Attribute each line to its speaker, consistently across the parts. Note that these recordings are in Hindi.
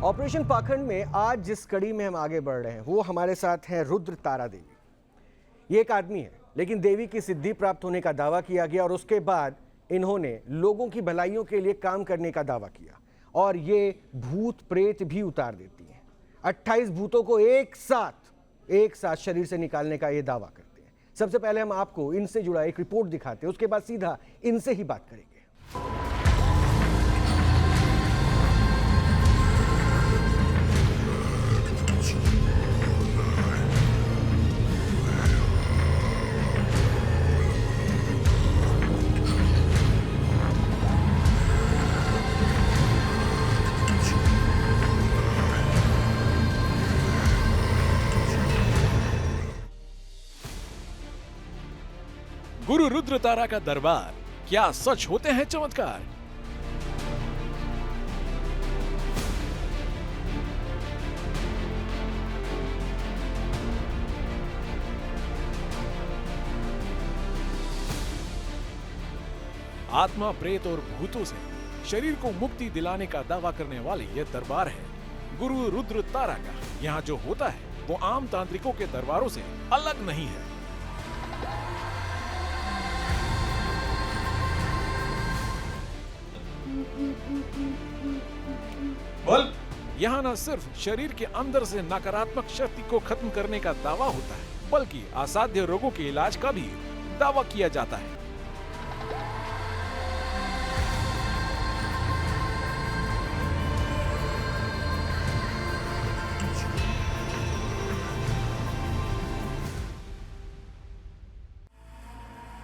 Speaker 1: ऑपरेशन पाखंड में आज जिस कड़ी में हम आगे बढ़ रहे हैं वो हमारे साथ हैं रुद्र तारा देवी। ये एक आदमी है, लेकिन देवी की सिद्धि प्राप्त होने का दावा किया गया और उसके बाद इन्होंने लोगों की भलाइयों के लिए काम करने का दावा किया और ये भूत प्रेत भी उतार देती हैं। 28 भूतों को एक साथ शरीर से निकालने का ये दावा करते हैं। सबसे पहले हम आपको इनसे जुड़ा एक रिपोर्ट दिखाते हैं, उसके बाद सीधा इनसे ही बात करेंगे।
Speaker 2: गुरु रुद्र तारा का दरबार, क्या सच होते हैं चमत्कार? आत्मा, प्रेत और भूतों से शरीर को मुक्ति दिलाने का दावा करने वाले यह दरबार है गुरु रुद्र तारा का। यहाँ जो होता है वो आम तांत्रिकों के दरबारों से अलग नहीं है।
Speaker 3: बोल।
Speaker 2: यहाँ न सिर्फ शरीर के अंदर से नकारात्मक शक्ति को खत्म करने का दावा होता है, बल्कि असाध्य रोगों के इलाज का भी दावा किया जाता है।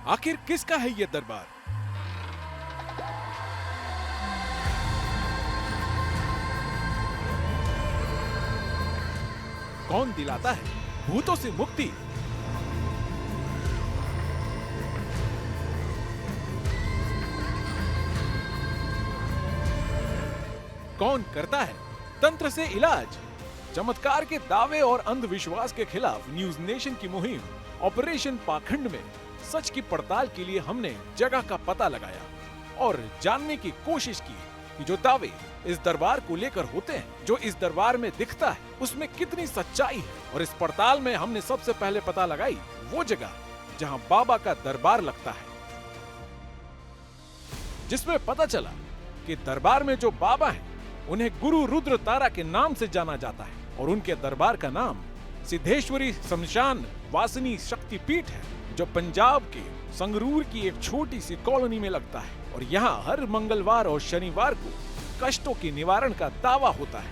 Speaker 2: आखिर किसका है ये दरबार? कौन दिलाता है भूतों से मुक्ति? कौन करता है तंत्र से इलाज? चमत्कार के दावे और अंधविश्वास के खिलाफ न्यूज नेशन की मुहिम ऑपरेशन पाखंड में सच की पड़ताल के लिए हमने जगह का पता लगाया और जानने की कोशिश की कि जो दावे इस दरबार को लेकर होते हैं, जो इस दरबार में दिखता है, उसमें कितनी सच्चाई है। और इस पड़ताल में हमने सबसे पहले पता लगाई वो जगह जहां बाबा का दरबार लगता है, जिसमें पता चला कि दरबार में जो बाबा हैं, उन्हें गुरु रुद्र तारा के नाम से जाना जाता है और उनके दरबार का नाम सिद्धेश्वरी शमशान वासिनी शक्तिपीठ है, जो पंजाब के संगरूर की एक छोटी सी कॉलोनी में लगता है। और यहाँ हर मंगलवार और शनिवार को कष्टों के निवारण का दावा होता है।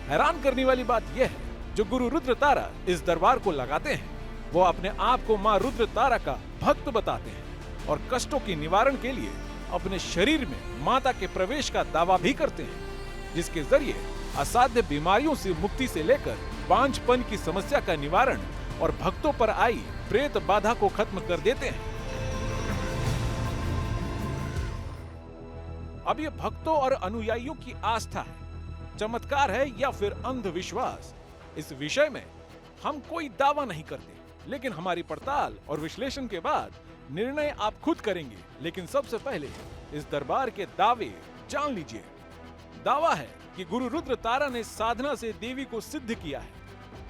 Speaker 2: हैरान करने वाली बात यह है, जो गुरु रुद्र तारा इस दरबार को लगाते हैं, वो अपने आप को माँ रुद्र तारा का भक्त बताते हैं और कष्टों के निवारण के लिए अपने शरीर में माता के प्रवेश का दावा भी करते हैं, जिसके जरिए असाध्य बीमारियों से मुक्ति से लेकर बांझपन की समस्या का निवारण और भक्तों पर आई प्रेत बाधा को खत्म कर देते हैं। अब ये भक्तों और अनुयायियों की आस्था है, चमत्कार है या फिर अंधविश्वास, इस विषय में हम कोई दावा नहीं करते, लेकिन हमारी पड़ताल और विश्लेषण के बाद निर्णय आप खुद करेंगे। लेकिन सबसे पहले इस दरबार के दावे जान लीजिए। दावा है कि गुरु रुद्र तारा ने साधना से देवी को सिद्ध किया है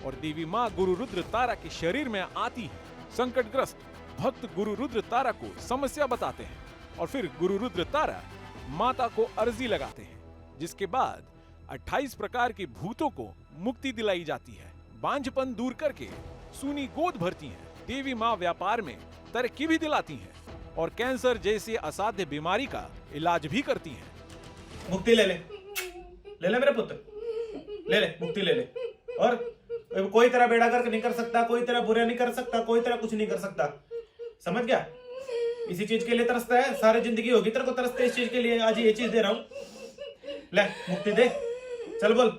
Speaker 2: और देवी माँ गुरु रुद्र तारा के शरीर में आती है। संकटग्रस्त भक्त गुरु रुद्र तारा को समस्या बताते हैं और फिर गुरु रुद्र तारा माता को अर्जी लगाते हैं, जिसके बाद 28 प्रकार के भूतों को मुक्ति दिलाई जाती है। बांझपन दूर करके सूनी गोद भरती हैं। देवी माँ व्यापार में तरक्की भी दिलाती हैं और कैंसर जैसी असाध्य बीमारी का इलाज भी करती हैं।
Speaker 3: मुक्ति ले ले मेरे पुत्र, ले ले मुक्ति ले ले। और कोई तेरा बेड़ा गर्क नहीं कर सकता, कोई तेरा बुरा नहीं कर सकता, कोई तेरा कुछ नहीं कर सकता, समझ गया? इसी चीज के लिए तरसता है, सारी जिंदगी होगी तेरे को तरसते इस चीज के लिए। आज ये चीज दे रहा हूं, ले मुक्ति दे। चल बोल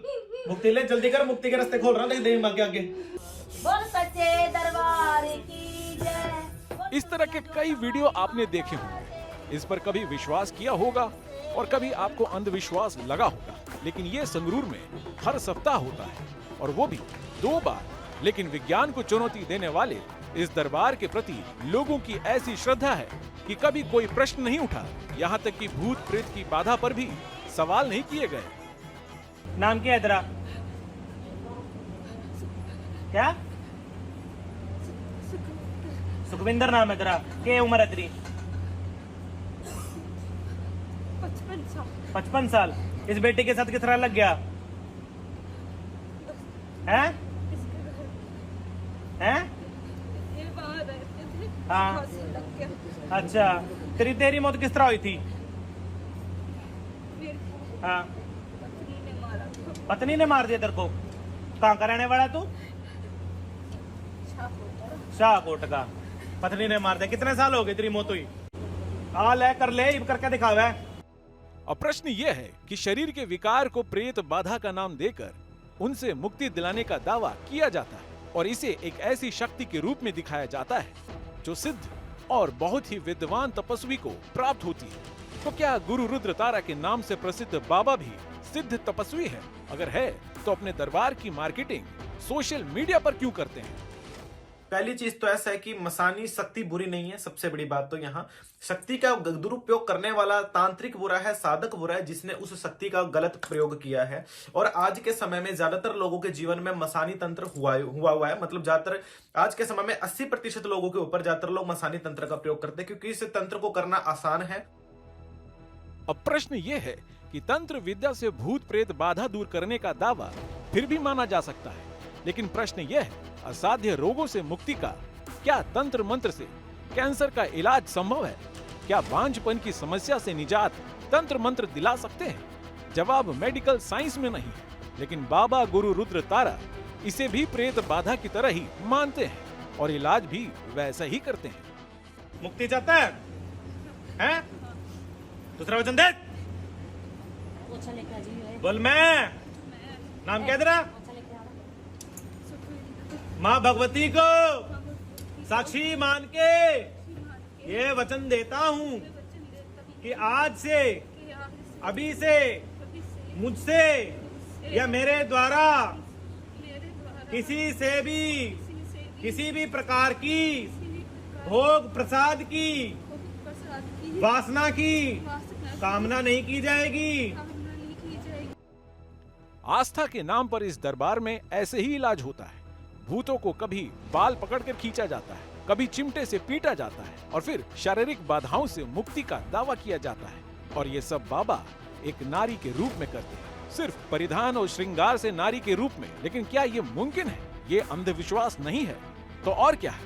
Speaker 3: मुक्ति ले, जल्दी कर, मुक्ति के रास्ते खोल रहा हूं देवी मां के आगे।
Speaker 4: बोल सच्चे दरबार की जय।
Speaker 2: इस तरह के कई वीडियो आपने देखे होंगे, इस पर कभी विश्वास किया होगा और कभी आपको अंधविश्वास लगा होगा, लेकिन ये संगरूर में हर सप्ताह होता है और वो भी 2 बार। लेकिन विज्ञान को चुनौती देने वाले इस दरबार के प्रति लोगों की ऐसी श्रद्धा है कि कभी कोई प्रश्न नहीं उठा, यहाँ तक कि भूत प्रेत की बाधा पर भी सवाल नहीं किए गए।
Speaker 3: नाम क्या है तेरा? क्या? सुखविंदर नाम है तेरा। क्या उम्र है तेरी? 55 साल। इस बेटे के साथ किस तरह लग गया है? हैं? हाँ। अच्छा, तेरी मौत किस तरह हुई थी? हाँ, पत्नी ने मार दिया तेरे को। कहाँ का रहने वाला तू? शाहकोट का। पत्नी ने मार दिया। कितने साल हो गए तेरी मौत हुई? आ ले कर ले, इब करके दिखावे।
Speaker 2: अब प्रश्न यह है कि शरीर के विकार को प्रेत बाधा का नाम देकर उनसे मुक्ति दिलाने का दावा किया जाता है और इसे एक ऐसी शक्ति के रूप में दिखाया जाता है जो सिद्ध और बहुत ही विद्वान तपस्वी को प्राप्त होती है। तो क्या गुरु रुद्र तारा के नाम से प्रसिद्ध बाबा भी सिद्ध तपस्वी है? अगर है तो अपने दरबार की मार्केटिंग सोशल मीडिया पर क्यों करते हैं?
Speaker 3: पहली चीज तो ऐसा है कि मसानी शक्ति बुरी नहीं है। सबसे बड़ी बात तो यहाँ शक्ति का दुरुपयोग करने वाला तांत्रिक बुरा है, साधक बुरा है, जिसने उस शक्ति का गलत प्रयोग किया है। और आज के समय में ज्यादातर लोगों के जीवन में मसानी तंत्र हुआ है। मतलब ज्यादातर आज के समय में 80% लोगों के ऊपर ज्यादातर लोग मसानी तंत्र का प्रयोग करते हैं, क्योंकि इस तंत्र को करना आसान है।
Speaker 2: अब प्रश्न ये है कि तंत्र विद्या से भूत प्रेत बाधा दूर करने का दावा फिर भी माना जा सकता है, लेकिन प्रश्न यह है असाध्य रोगों से मुक्ति का क्या तंत्र मंत्र से कैंसर का इलाज संभव है? क्या बांझपन की समस्या से निजात तंत्र मंत्र दिला सकते हैं? जवाब मेडिकल साइंस में नहीं है, लेकिन बाबा गुरु रुद्र तारा इसे भी प्रेत बाधा की तरह ही मानते हैं और इलाज भी वैसा ही करते हैं।
Speaker 3: मुक्ति चाहता है? हैं? दूसरा वचन दे। बोल मैं। नाम क्या तेरा? माँ भगवती को साक्षी मान के ये वचन देता हूँ कि आज से, अभी से मुझसे या मेरे द्वारा किसी से भी किसी भी प्रकार की भोग प्रसाद की वासना की कामना नहीं की जाएगी।
Speaker 2: आस्था के नाम पर इस दरबार में ऐसे ही इलाज होता है। भूतों को कभी बाल पकड़कर खींचा जाता है, कभी चिमटे से पीटा जाता है और फिर शारीरिक बाधाओं से मुक्ति का दावा किया जाता है। और ये सब बाबा एक नारी के रूप में करते हैं, सिर्फ परिधान और श्रृंगार से नारी के रूप में। लेकिन क्या ये मुमकिन है? ये अंधविश्वास नहीं है तो और क्या है?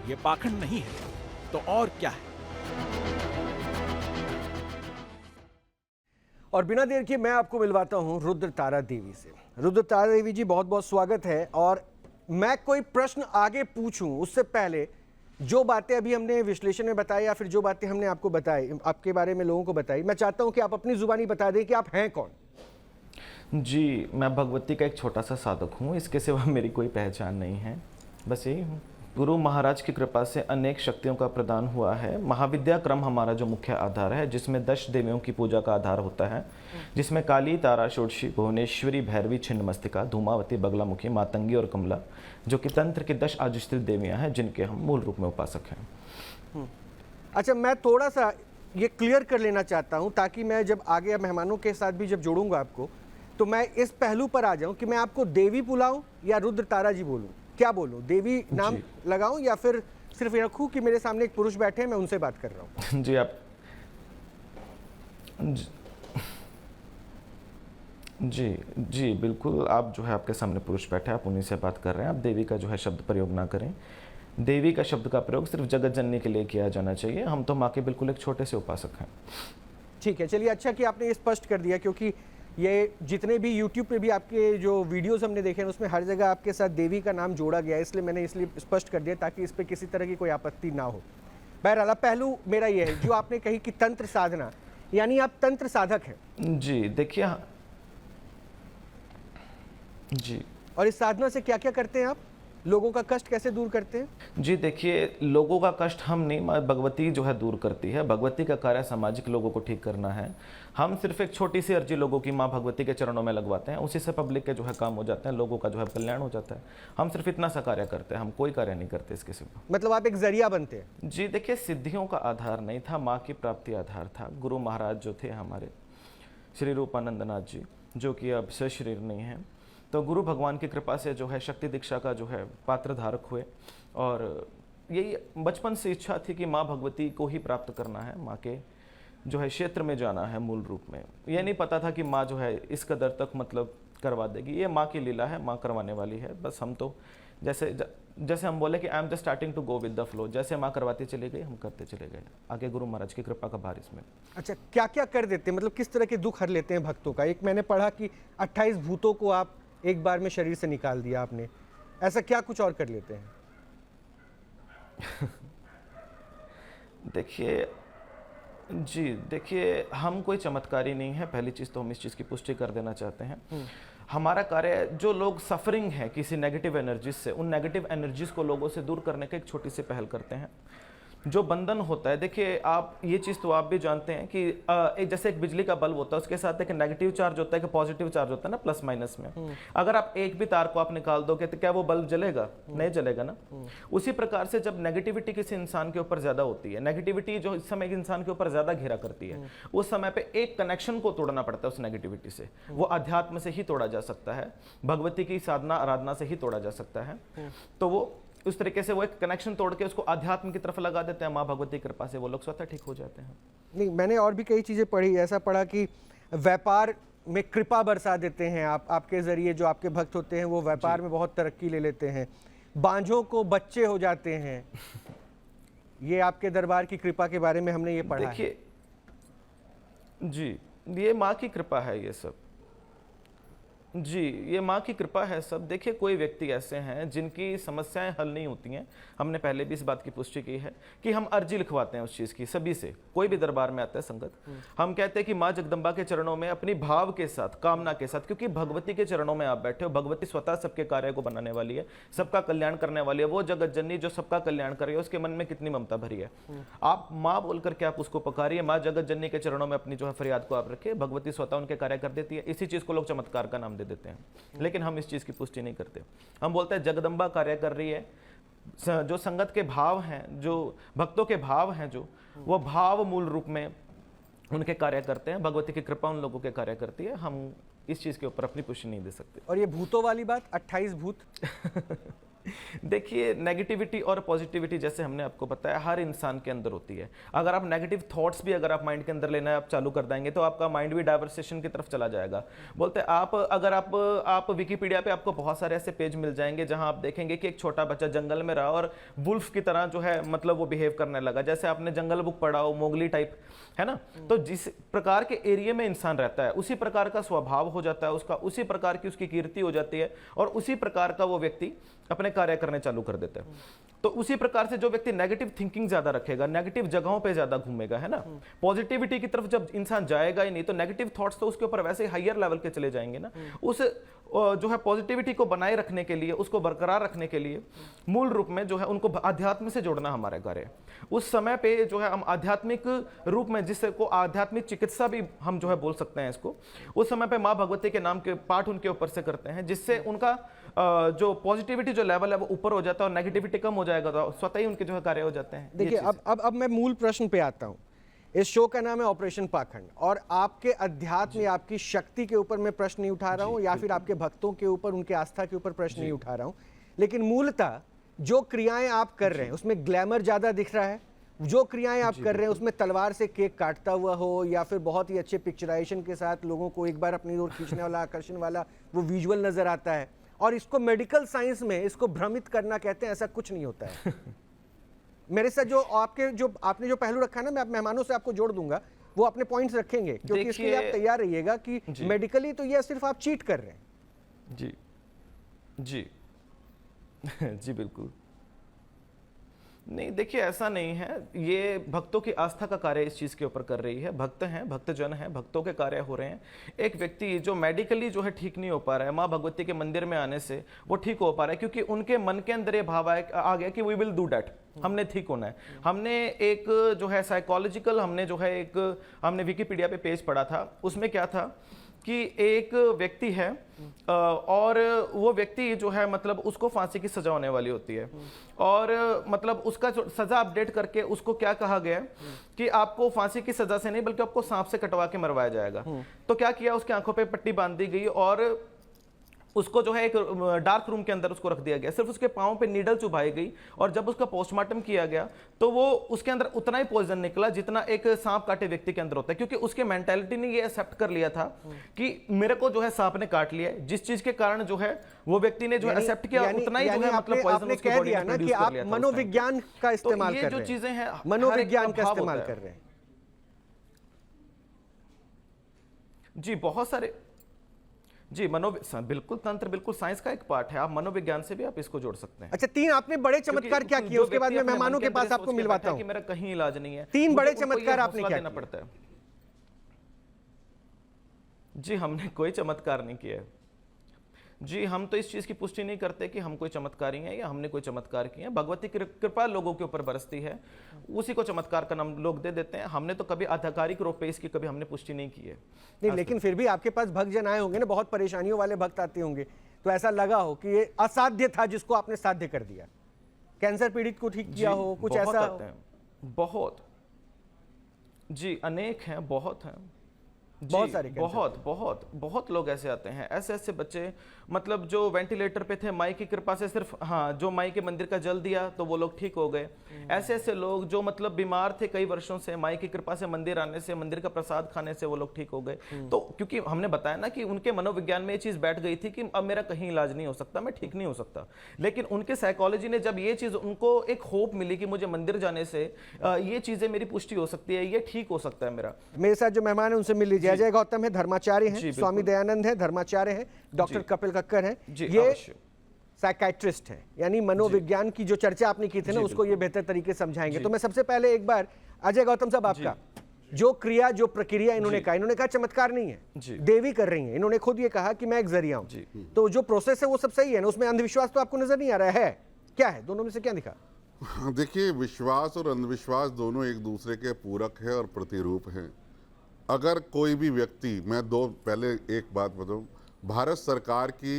Speaker 2: ये पाखंड नहीं है तो और क्या है?
Speaker 1: और बिना देर के मैं आपको मिलवाता हूं रुद्र तारा देवी से। रुद्र तारा देवी जी, बहुत बहुत स्वागत है। और मैं कोई प्रश्न आगे पूछूं उससे पहले जो बातें अभी हमने विश्लेषण में बताई या फिर जो बातें हमने आपको बताई, आपके बारे में लोगों को बताई, मैं चाहता हूं कि आप अपनी जुबानी बता दें कि आप हैं कौन।
Speaker 5: जी, मैं भगवती का एक छोटा सा साधक हूँ। इसके सिवा मेरी कोई पहचान नहीं है, बस यही हूँ। गुरु महाराज की कृपा से अनेक शक्तियों का प्रदान हुआ है। महाविद्या क्रम हमारा जो मुख्य आधार है, जिसमें 10 देवियों की पूजा का आधार होता है, जिसमें काली, तारा, षोडशी, भुवनेश्वरी, भैरवी, छिन्नमस्तिका, धूमावती, बगलामुखी, मातंगी और कमला, जो कि तंत्र की 10 अधिष्ठित देवियां हैं, जिनके हम मूल रूप में उपासक हैं।
Speaker 1: अच्छा, मैं थोड़ा सा ये क्लियर कर लेना चाहता हूं ताकि मैं जब आगे मेहमानों के साथ भी जब जोड़ूंगा आपको, तो मैं इस पहलू पर आ जाऊं कि मैं आपको देवी बुलाऊं या रुद्र तारा जी बोलूं। क्या बोलूं? देवी नाम लगाऊं या फिर सिर्फ ये रखूं कि मेरे सामने एक पुरुष बैठे हैं, मैं उनसे बात कर रहा हूं?
Speaker 5: जी आप जी बिल्कुल, आप जो है आपके सामने पुरुष बैठे हैं, आप उन्हीं से बात कर रहे हैं। आप देवी का जो है शब्द प्रयोग ना करें। देवी का शब्द का प्रयोग सिर्फ जगत जननी के लिए किया जाना चाहिए। हम तो माँ के बिल्कुल एक छोटे से उपासक हैं।
Speaker 1: ठीक है, चलिए, अच्छा कि आपने ये स्पष्ट कर दिया, क्योंकि ये जितने भी YouTube पे भी आपके जो वीडियोस हमने देखे हैं उसमें हर जगह आपके साथ देवी का नाम जोड़ा गया है, इसलिए मैंने स्पष्ट कर दिया ताकि इस पर किसी तरह की कोई आपत्ति ना हो। बहरहाल पहलू मेरा ये है, जो आपने कही कि तंत्र साधना, यानी आप तंत्र साधक हैं।
Speaker 5: जी देखिए, जी,
Speaker 1: और इस साधना से क्या क्या करते हैं आप? लोगों का कष्ट कैसे दूर करते हैं?
Speaker 5: जी देखिए, लोगों का कष्ट हम नहीं, माँ भगवती जो है दूर करती है। भगवती का कार्य सामाजिक लोगों को ठीक करना है। हम सिर्फ एक छोटी सी अर्जी लोगों की माँ भगवती के चरणों में लगवाते हैं, उसी से पब्लिक के जो है काम हो जाते हैं, लोगों का जो है कल्याण हो जाता है। हम सिर्फ इतना सा कार्य करते हैं, हम कोई कार्य नहीं करते इसके सिवा।
Speaker 1: मतलब आप एक जरिया बनते हैं?
Speaker 5: जी देखिए, सिद्धियों का आधार नहीं था, माँ की प्राप्ति आधार था। गुरु महाराज जो थे हमारे श्री रूपानंद नाथ जी, जो कि अब सशरीर नहीं है। तो गुरु भगवान की कृपा से जो है शक्ति दीक्षा का जो है पात्र धारक हुए, और यही बचपन से इच्छा थी कि माँ भगवती को ही प्राप्त करना है, माँ के जो है क्षेत्र में जाना है मूल रूप में। ये नहीं पता था कि माँ जो है इस कदर तक मतलब करवा देगी, ये माँ की लीला है, माँ करवाने वाली है। बस हम तो जैसे हम बोले कि I am just starting to go with the flow, जैसे माँ करवाती चली गई हम करते चले गए, आगे गुरु महाराज की कृपा का भार इसमें।
Speaker 1: अच्छा, क्या क्या कर देते हैं, मतलब किस तरह के दुख हर लेते हैं भक्तों का? एक मैंने पढ़ा कि 28 भूतों को आप एक बार में शरीर से निकाल दिया आपने, ऐसा क्या कुछ और कर लेते हैं?
Speaker 5: देखिए हम कोई चमत्कारी नहीं है, पहली चीज़ तो हम इस चीज़ की पुष्टि कर देना चाहते हैं। हमारा कार्य, जो लोग सफरिंग है किसी नेगेटिव एनर्जीज से, उन नेगेटिव एनर्जीज को लोगों से दूर करने का एक छोटी सी पहल करते हैं। जो बंधन होता है, देखिए आप ये चीज़ तो आप भी जानते हैं कि एक जैसे एक बिजली का बल्ब होता है, उसके साथ एक नेगेटिव चार्ज होता है कि पॉजिटिव चार्ज होता है ना, प्लस माइनस में। अगर आप एक भी तार को आप निकाल दोगे तो क्या वो बल्ब जलेगा? नहीं जलेगा ना। उसी प्रकार से जब नेगेटिविटी किसी इंसान के ऊपर ज्यादा होती है, नेगेटिविटी जो इस समय एक इंसान के ऊपर ज्यादा घेरा करती है, उस समय पे एक कनेक्शन को तोड़ना पड़ता है उस नेगेटिविटी से। वो अध्यात्म से ही तोड़ा जा सकता है, भगवती की साधना आराधना से ही तोड़ा जा सकता है। तो वो उस तरीके से वो एक कनेक्शन तोड़ के उसको अध्यात्म की तरफ लगा देते हैं, माँ भगवती की कृपा से वो लोग स्वतः ठीक हो जाते हैं।
Speaker 1: नहीं, मैंने और भी कई चीज़ें पढ़ी, ऐसा पढ़ा कि व्यापार में कृपा बरसा देते हैं आप, आपके ज़रिए जो आपके भक्त होते हैं वो व्यापार में बहुत तरक्की ले लेते हैं, बांझों को बच्चे हो जाते हैं। ये आपके दरबार की कृपा के बारे में हमने ये पढ़ा है।
Speaker 5: देखिए जी, ये माँ की कृपा है, ये सब जी, ये माँ की कृपा है सब। देखिए कोई व्यक्ति ऐसे हैं जिनकी समस्याएं हल नहीं होती हैं, हमने पहले भी इस बात की पुष्टि की है कि हम अर्जी लिखवाते हैं उस चीज़ की सभी से, कोई भी दरबार में आता है संगत, हम कहते हैं कि माँ जगदम्बा के चरणों में अपनी भाव के साथ, कामना के साथ, क्योंकि भगवती के चरणों में आप बैठे हो, भगवती स्वतः सबके कार्य को बनाने वाली है, सबका कल्याण करने वाली है। वो जगत जननी जो सबका कल्याण करे, उसके मन में कितनी ममता भरी है। आप माँ बोल करके आप उसको पुकारिए, माँ जगत जननी के चरणों में अपनी जो है फरियाद को आप रखिए, भगवती स्वतः उनके कार्य कर देती है। इसी चीज़ को लोग चमत्कार का नाम दे देते हैं, लेकिन हम इस चीज की पुष्टि नहीं करते। हम बोलते हैं जगदम्बा कार्य कर रही है, जो संगत के भाव हैं, जो भक्तों के भाव हैं, जो वो भाव मूल रूप में उनके कार्य करते हैं, भगवती की कृपा उन लोगों के कार्य करती है। हम इस चीज के ऊपर अपनी पुष्टि नहीं दे सकते।
Speaker 1: और ये भूतों वाली बात, 28 भूत
Speaker 5: देखिए नेगेटिविटी और पॉजिटिविटी जैसे हमने आपको बताया हर इंसान के अंदर होती है। अगर आप नेगेटिव थॉट्स भी अगर आप माइंड के अंदर लेना आप चालू कर देंगे तो आपका माइंड भी डाइवर्सेशन की तरफ चला जाएगा। बोलते हैं आप विकिपीडिया पे आपको बहुत सारे ऐसे पेज मिल जाएंगे जहां आप देखेंगे कि एक छोटा बच्चा जंगल में रहा और वुल्फ की तरह जो है मतलब वो बिहेव करने लगा, जैसे आपने जंगल बुक पढ़ा हो, मोगली टाइप, है ना। तो जिस प्रकार के एरिया में इंसान रहता है उसी प्रकार का स्वभाव हो जाता है उसका, उसी प्रकार की उसकी कीर्ति हो जाती है और उसी प्रकार का वो व्यक्ति अपने कार्य करने चालू कर देता है। तो उसी प्रकार से जो व्यक्ति नेगेटिव थिंकिंग ज्यादा रखेगा, नेगेटिव जगहों पे ज्यादा घूमेगा, है ना, पॉजिटिविटी की तरफ जब इंसान जाएगा ही नहीं तो नेगेटिव थॉट्स तो उसके ऊपर वैसे ही हायर लेवल के चले जाएंगे ना। उस जो है पॉजिटिविटी को बनाए रखने के लिए, उसको बरकरार रखने के लिए मूल रूप में जो है उनको अध्यात्म से जोड़ना हमारा कार्य है। उस समय पे जो है हम आध्यात्मिक रूप में, जिससे को आध्यात्मिक चिकित्सा भी हम जो है बोल सकते हैं इसको, उस समय पे माँ भगवती के नाम के पाठ उनके ऊपर से करते हैं, जिससे उनका जो पॉजिटिविटी जो लेवल है वो ऊपर हो जाता है और नेगेटिविटी कम हो जाएगा तो स्वतः ही उनके जो है कार्य हो जाते हैं।
Speaker 1: देखिए अब मैं मूल प्रश्न पे आता हूँ। इस शो का नाम है ऑपरेशन पाखंड और आपके अध्यात्म या आपकी शक्ति के ऊपर मैं प्रश्न नहीं उठा रहा हूँ या फिर आपके भक्तों के ऊपर, उनके आस्था के ऊपर प्रश्न नहीं उठा रहा हूँ, लेकिन मूलतः जो क्रियाएं आप कर रहे हैं उसमें ग्लैमर ज्यादा दिख रहा है। जो क्रियाएं आप कर रहे हैं उसमें तलवार से केक काटता हुआ हो या फिर बहुत ही अच्छे पिक्चराइजेशन के साथ लोगों को एक बार अपनी ओर खींचने वाला, आकर्षण वाला वो विजुअल नजर आता है, और इसको मेडिकल साइंस में इसको भ्रमित करना कहते हैं। ऐसा कुछ नहीं होता है। मेरे साथ जो आपने जो पहलू रखा है ना, मैं आप मेहमानों से आपको जोड़ दूंगा, वो अपने पॉइंट्स रखेंगे, क्योंकि इसके लिए आप तैयार रहिएगा कि मेडिकली तो ये सिर्फ आप चीट कर रहे हैं।
Speaker 5: जी जी जी बिल्कुल नहीं, देखिए ऐसा नहीं है, ये भक्तों की आस्था का कार्य इस चीज़ के ऊपर कर रही है। भक्त हैं, भक्तजन हैं, भक्तों के कार्य हो रहे हैं। एक व्यक्ति जो मेडिकली जो है ठीक नहीं हो पा रहा है, माँ भगवती के मंदिर में आने से वो ठीक हो पा रहा है, क्योंकि उनके मन के अंदर ये भाव आ गया कि वी विल डू डैट, हमने ठीक होना है। हमने एक जो है साइकोलॉजिकल, हमने विकिपीडिया पे पेज पढ़ा था, उसमें क्या था कि एक व्यक्ति है और वो व्यक्ति जो है मतलब उसको फांसी की सजा होने वाली होती है और मतलब उसका जो सजा अपडेट करके उसको क्या कहा गया कि आपको फांसी की सजा से नहीं बल्कि आपको सांप से कटवा के मरवाया जाएगा। तो क्या किया, उसकी आंखों पे पट्टी बांध दी गई और उसको जो है एक डार्क रूम के अंदर उसको रख दिया गया, सिर्फ उसके पाँव पे नीडल चुभाई गई और जब उसका पोस्टमार्टम किया गया तो वो उसके अंदर उतना ही पॉइजन निकला जितना एक सांप काटे व्यक्ति के अंदर होता है, क्योंकि उसके मेंटालिटी ने ये एक्सेप्ट कर लिया था कि मेरे को जो है सांप ने काट लिया है, जिस चीज के कारण जो है वो व्यक्ति ने जो है एक्सेप्ट किया उतना ही जो है मतलब पॉइजन उसके बॉडी में प्रोड्यूस कर लिया था।
Speaker 1: मनोविज्ञान का इस्तेमाल कर रहे हैं,
Speaker 5: ये जो चीजें हैं
Speaker 1: मनोविज्ञान का इस्तेमाल कर रहे हैं।
Speaker 5: जी बहुत सारे जी बिल्कुल तंत्र बिल्कुल साइंस का एक पार्ट है, आप मनोविज्ञान से भी आप इसको जोड़ सकते हैं।
Speaker 1: अच्छा, 3 आपने बड़े चमत्कार क्या किए, उसके बाद मैं मेहमानों के पास आपको मिलवाता हूं
Speaker 5: कि मेरा कहीं इलाज नहीं है।
Speaker 1: 3 बड़े चमत्कार आपने क्या
Speaker 5: देना पड़ता है। जी हमने कोई चमत्कार नहीं किया है जी, हम तो इस चीज की पुष्टि नहीं करते कि हम कोई चमत्कारी हैं या हमने कोई चमत्कार किए हैं। भगवती की कृपा लोगों के ऊपर बरसती है, उसी को चमत्कार का नाम लोग दे देते हैं। हमने तो कभी आधिकारिक रूप पे इसकी कभी हमने पुष्टि नहीं की है।
Speaker 1: नहीं, लेकिन फिर भी आपके पास भक्तजन आए होंगे ना, बहुत परेशानियों वाले भक्त आते होंगे, तो ऐसा लगा हो कि ये असाध्य था जिसको आपने साध्य कर दिया, कैंसर पीड़ित को ठीक किया हो, कुछ ऐसा
Speaker 5: बहुत जी अनेक हैं, बहुत हैं,
Speaker 1: बहुत सारे
Speaker 5: बहुत लोग ऐसे आते हैं, ऐसे बच्चे मतलब जो वेंटिलेटर पे थे, माई की कृपा से सिर्फ जो माई के मंदिर का जल दिया तो वो लोग ठीक हो गए। ऐसे लोग जो मतलब बीमार थे कई वर्षों से, माई की कृपा से मंदिर आने से, मंदिर का प्रसाद खाने से वो लोग ठीक हो गए। तो क्योंकि हमने बताया ना कि उनके मनोविज्ञान में ये चीज बैठ गई थी कि अब मेरा कहीं इलाज नहीं हो सकता, मैं ठीक नहीं हो सकता। लेकिन उनके साइकोलॉजी ने जब ये चीज उनको एक होप मिली कि मुझे मंदिर जाने से ये चीजें मेरी पुष्टि हो सकती है, ये ठीक हो सकता है मेरा।
Speaker 1: मेरे साथ जो मेहमान है उनसे मिल लीजिए। अजय गौतम है, धर्माचार्य हैं, स्वामी दयानंद है, धर्माचार्य हैं, डॉक्टर कपिल कक्कर हैं, ये साइकाइट्रिस्ट हैं, यानी मनोविज्ञान की जो चर्चा आपने की थी ना उसको ये बेहतर तरीके से समझाएंगे। तो मैं सबसे पहले एक बार अजय गौतम साहब आपका जो क्रिया जो प्रक्रिया इन्होंने कहा चमत्कार नहीं है, देवी कर रही है, इन्होंने खुद ये कहा कि मैं एक जरिया हूं, तो जो प्रोसेस है वो सब सही है ना, उसमें अंधविश्वास तो आपको नजर नहीं आ रहा है, क्या है, दोनों में से क्या दिखा?
Speaker 6: देखिए, विश्वास और अंधविश्वास दोनों एक दूसरे के पूरक है और प्रतिरूप हैं। अगर कोई भी व्यक्ति, मैं पहले एक बात बताऊं, भारत सरकार की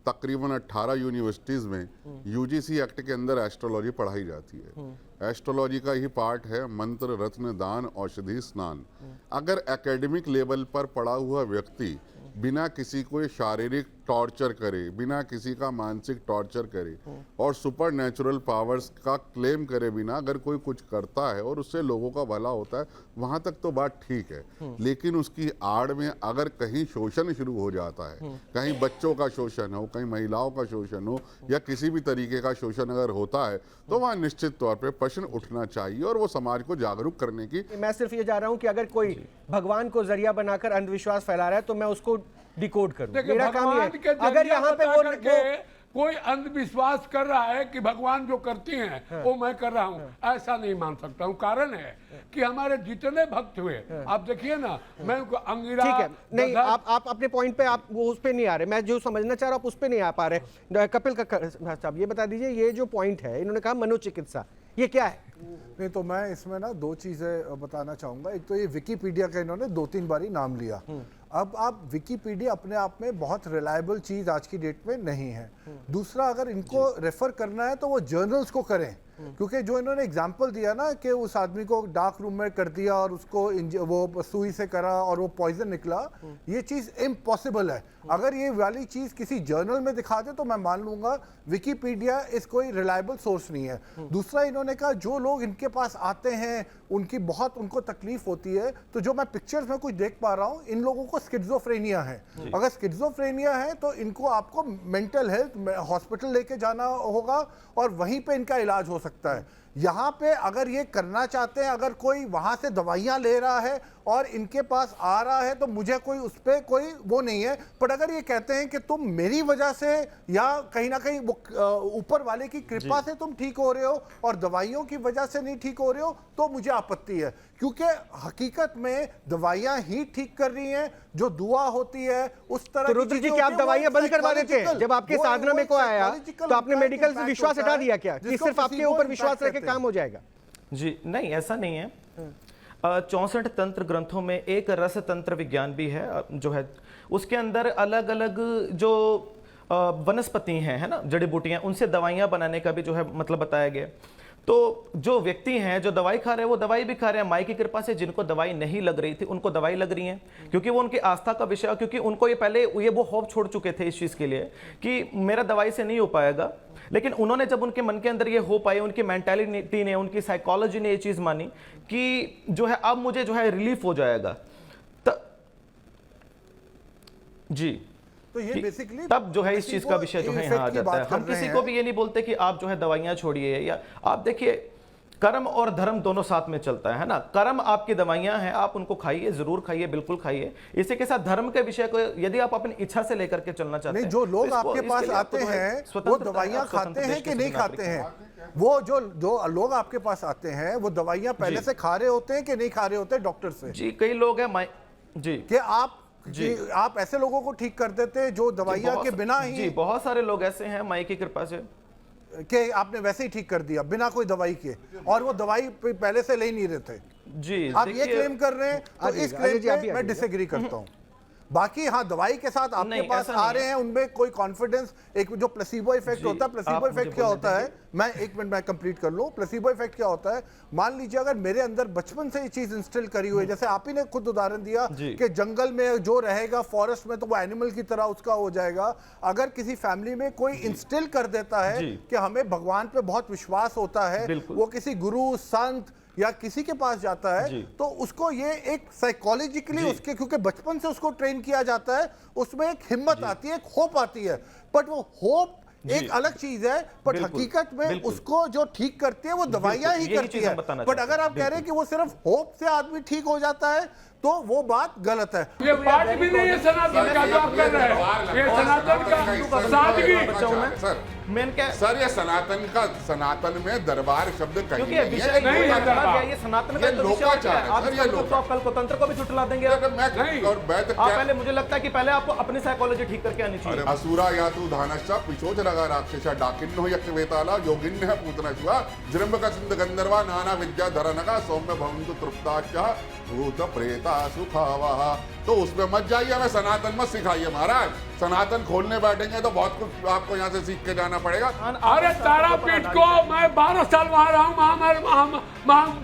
Speaker 6: तकरीबन 18 यूनिवर्सिटीज़ में यूजीसी एक्ट के अंदर एस्ट्रोलॉजी पढ़ाई जाती है। एस्ट्रोलॉजी का ही पार्ट है मंत्र, रत्न, दान, औषधि, स्नान। अगर एकेडमिक लेवल पर पढ़ा हुआ व्यक्ति बिना किसी को शारीरिक टॉर्चर करे, बिना किसी का मानसिक टॉर्चर करे और सुपर नेचुरल पावर्स का क्लेम करे बिना अगर कोई कुछ करता है और उससे लोगों का भला होता है, वहां तक तो बात ठीक है। लेकिन उसकी आड़ में अगर कहीं शोषण शुरू हो जाता है, कहीं बच्चों का शोषण हो, कहीं महिलाओं का शोषण हो या किसी भी तरीके का शोषण अगर होता है, तो वहाँ निश्चित तौर पर प्रश्न उठना चाहिए और वो समाज को जागरूक करने की।
Speaker 1: मैं सिर्फ ये जा रहा हूँ कि अगर कोई भगवान को जरिया बनाकर अंधविश्वास फैला रहा है तो मैं उसको डिकोड करूं, मेरा काम ये है। अगर यहाँ पे वो
Speaker 7: कोई अंधविश्वास कर रहा है कि भगवान जो करती हैं वो मैं कर रहा हूँ, ऐसा नहीं मान सकता हूँ। कारण है कि हमारे जितने भक्त हुए, आप देखिए ना, मैं अंगिरा,
Speaker 1: ठीक है, नहीं आप अपने पॉइंट पे आप वो उस पे नहीं आ रहे, मैं जो समझना चाह रहा हूँ उस पे नहीं आ पा रहे। कपिल साहब ये बता दीजिए, ये जो पॉइंट है, इन्होंने कहा मनोचिकित्सा, ये क्या है?
Speaker 8: नहीं, तो मैं इसमें ना 2 चीज़ें बताना चाहूँगा। एक तो ये विकिपीडिया का इन्होंने 2-3 बारी नाम लिया। अब आप विकिपीडिया अपने आप में बहुत रिलायबल चीज़ आज की डेट में नहीं है। दूसरा, अगर इनको रेफर करना है तो वो जर्नल्स को करें, क्योंकि जो इन्होंने एग्जाम्पल दिया ना कि उस आदमी को डार्क रूम में कर दिया और उसको वो सुई से करा और वो पॉइजन निकला, ये चीज़ इम्पॉसिबल है। अगर ये वाली चीज़ किसी जर्नल में दिखा दे तो मैं मान लूंगा। विकिपीडिया इस कोई रिलायबल सोर्स नहीं है। दूसरा, इन्होंने कहा जो लोग इनके पास आते हैं उनको तकलीफ होती है, तो जो मैं पिक्चर्स में कुछ देख पा रहा हूँ, इन लोगों को स्किज़ोफ्रेनिया है। अगर स्किज़ोफ्रेनिया है तो इनको आपको मेंटल हेल्थ हॉस्पिटल लेके जाना होगा और वहीं पे इनका इलाज हो सकता है। यहाँ पे अगर ये करना चाहते हैं, अगर कोई वहाँ से दवाइयाँ ले रहा है और इनके पास आ रहा है, तो मुझे कोई उस पर कोई वो नहीं है। पर अगर ये कहते हैं कि तुम मेरी वजह से या कहीं ना कहीं ऊपर वाले की कृपा से तुम ठीक हो रहे हो और दवाइयों की वजह से नहीं ठीक हो रहे हो, तो मुझे आपत्ति है। क्योंकि हकीकत में दवाइयाँ ही ठीक कर रही हैं, जो दुआ होती है उस तरह।
Speaker 1: तो रुद्र जी, क्या आप दवाइयाँ बंद करवा देते हैं? जब आपके साधना में कोई आया तो आपने मेडिकल से विश्वास हटा दिया क्या, कि सिर्फ आपके ऊपर विश्वास रख के काम हो जाएगा?
Speaker 5: जी नहीं, ऐसा नहीं है। 64 तंत्र ग्रंथों में एक रस तंत्र विज्ञान भी है जो है, उसके अंदर अलग अलग जो वनस्पति हैं, है ना, जड़ी बूटियां, उनसे दवाइयां बनाने का भी जो है मतलब बताया गया। तो जो व्यक्ति हैं जो दवाई खा रहे हैं वो दवाई भी खा रहे हैं, माई की कृपा से जिनको दवाई नहीं लग रही थी उनको दवाई लग रही है, क्योंकि वो उनकी आस्था का विषय, क्योंकि उनको ये पहले वो होप छोड़ चुके थे इस चीज़ के लिए कि मेरा दवाई से नहीं हो पाएगा। लेकिन उन्होंने जब उनके मन के अंदर ये होप आई, उनकी मेंटालिटी ने, उनकी साइकोलॉजी ने ये चीज़ मानी कि जो है अब मुझे जो है रिलीफ हो जाएगा, जी,
Speaker 8: तो ये बेसिकली
Speaker 5: तब जो है इस चीज का विषय जो है यहाँ आ जाता है। हम किसी को भी ये नहीं बोलते कि आप जो है दवाइयां छोड़िए, या आप देखिए कर्म और धर्म दोनों साथ में चलता है ना। कर्म आपकी दवाइयां हैं, आप उनको खाइए, जरूर खाइए, बिल्कुल खाइए। इसी के साथ धर्म के विषय को यदि आप अपनी इच्छा से लेकर के चलना चाहते हैं,
Speaker 8: जो लोग आपके पास आते हैं वो दवाइयां खाते हैं कि नहीं खाते हैं? वो जो लोग आपके पास आते हैं वो दवाइयां पहले से खा रहे होते हैं कि नहीं खा रहे होते डॉक्टर से?
Speaker 5: जी, कई लोग हैं जी
Speaker 8: कि आप ऐसे लोगों को ठीक कर देते जो दवाइयां के बिना ही,
Speaker 5: जी बहुत सारे लोग ऐसे हैं माई की कृपा से
Speaker 8: कि आपने वैसे ही ठीक कर दिया बिना कोई दवाई के, और वो दवाई पहले से ले ही नहीं रहे थे।
Speaker 5: जी,
Speaker 8: आप ये क्लेम कर रहे हैं, तो इस क्लेम पे मैं डिसएग्री करता हूं। बाकी हाँ, दवाई के साथ आपके पास आ रहे हैं उनमें कोई कॉन्फिडेंस, एक जो प्लेसिबो इफेक्ट होता है, प्लेसिबो इफेक्ट क्या होता है, मैं एक मिनट में कंप्लीट कर लूं। प्लेसिबो इफेक्ट क्या होता है? मान लीजिए अगर मेरे अंदर बचपन से ये चीज इंस्टिल करी हुई है, जैसे आप ही ने खुद उदाहरण दिया कि जंगल में जो रहेगा फॉरेस्ट में तो वो एनिमल की तरह उसका हो जाएगा। अगर किसी फैमिली में कोई इंस्टिल कर देता है कि हमें भगवान पे बहुत विश्वास होता है, वो किसी गुरु संत या किसी के पास जाता है, तो उसको ये एक साइकोलॉजिकली उसके, क्योंकि बचपन से उसको ट्रेन किया जाता है, उसमें एक हिम्मत आती है, एक होप आती है। बट वो होप एक अलग चीज है, बट हकीकत में उसको जो ठीक करती है वो दवाइयां ही करती है। बट अगर आप कह रहे हैं कि वो सिर्फ होप से आदमी ठीक हो जाता है तो वो बात गलत है।
Speaker 7: ये बात भी नहीं है सनातन का जो आप कर रहे हैं, ये सनातन का सादगी।
Speaker 6: सर ये सनातन में दरबार शब्द कहीं नहीं
Speaker 5: है, ये सनातन का
Speaker 6: लोकाचार है सर। ये
Speaker 5: लोग आप कल को तंत्र को भी झुठला देंगे।
Speaker 6: और
Speaker 5: पहले मुझे लगता है कि पहले आपको अपनी साइकोलॉजी ठीक करके आनी चाहिए।
Speaker 6: असुरा यातु धानश्च पिशोच लगा राक्षसा डाकिन्नो यक्ष वेताला योगिन्य पूतना शिवा जृंभक सिंध गंधर्वा नाना विद्या धरनका सौम्य भवन्तु तृप्ताश्च भूत प्रेता सुखावा। तो उसमें मत जाइए, हमें सनातन मत सिखाइए महाराज। सनातन खोलने बैठेंगे तो बहुत कुछ आपको यहाँ से सीख के जाना पड़ेगा।
Speaker 7: अरे तारापीठ को मैं 12 साल वहां रहा हूँ,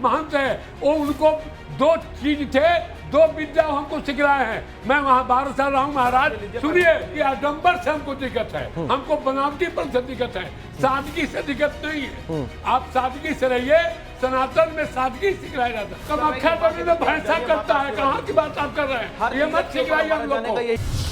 Speaker 7: महंत है वो, उनको 2 चीज थे, 2 विद्या हमको सिखलाए हैं। मैं वहाँ 12 साल रहा हूँ महाराज। सुनिए, ये आडम्बर से हमको दिक्कत है, हमको बनावटी पर से दिक्कत है, सादगी से दिक्कत नहीं है। आप सादगी से रहिए, सनातन में सादगी सिखलाया जाता है। कब अक्षर में भैंसा करता है, कहाँ की बात आप कर रहे हैं? ये मत सिखलाइए हम लोग को।